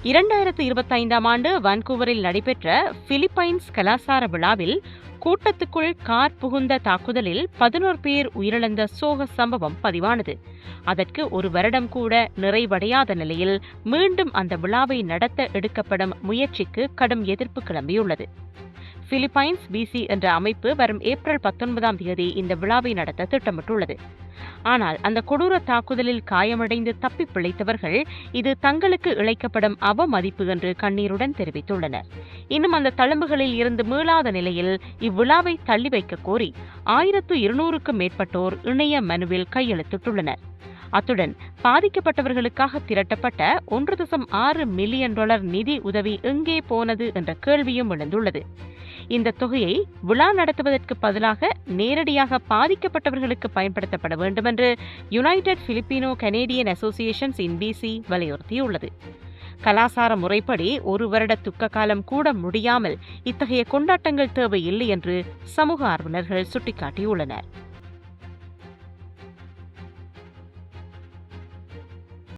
2025ஆம் ஆண்டு வான்கூவரில் நடைபெற்ற பிலிப்பைன்ஸ் கலாசார விழாவில் கூட்டத்துக்குள் கார் புகுந்த தாக்குதலில் 11 பேர் உயிரிழந்த சோக சம்பவம் பதிவானது. அதற்கு ஒரு வருடம் கூட நிறைவடையாத நிலையில் மீண்டும் அந்த விழாவை நடத்த எடுக்கப்படும் முயற்சிக்கு கடும் எதிர்ப்பு கிளம்பியுள்ளது. பிலிப்பைன்ஸ் பிசி என்ற அமைப்பு வரும் ஏப்ரல் 19ஆம் தேதி இந்த விழாவை நடத்த திட்டமிட்டுள்ளது. ஆனால் அந்த கொடூர தாக்குதலில் காயமடைந்து தப்பி பிழைத்தவர்கள் இது தங்களுக்கு இழைக்கப்படும் அவமதிப்பு என்று கண்ணீருடன் தெரிவித்துள்ளனர். இன்னும் அந்த தழும்புகளில் இருந்து மீளாத நிலையில் இவ்விழாவை தள்ளி வைக்க கோரி 1200க்கும் மேற்பட்டோர் இணைய மனுவில் கையெழுத்திட்டுள்ளனர். அத்துடன் பாதிக்கப்பட்டவர்களுக்காக திரட்டப்பட்ட $1.6 மில்லியன் நிதி உதவி எங்கே போனது என்ற கேள்வியும் எழுந்துள்ளது. இந்த தொகையை விழா நடத்துவதற்கு பதிலாக நேரடியாக பாதிக்கப்பட்டவர்களுக்கு பயன்படுத்தப்பட வேண்டும் என்று யுனைடெட் பிலிப்பினோ கனேடியன் அசோசியேஷன்ஸ் இன் பிசி வலியுறுத்தியுள்ளது. கலாசார முறைப்படி ஒரு வருட துக்க காலம் கூட முடியாமல் இத்தகைய கொண்டாட்டங்கள் தேவையில்லை என்று சமூக ஆர்வலர்கள் சுட்டிக்காட்டியுள்ளனர்.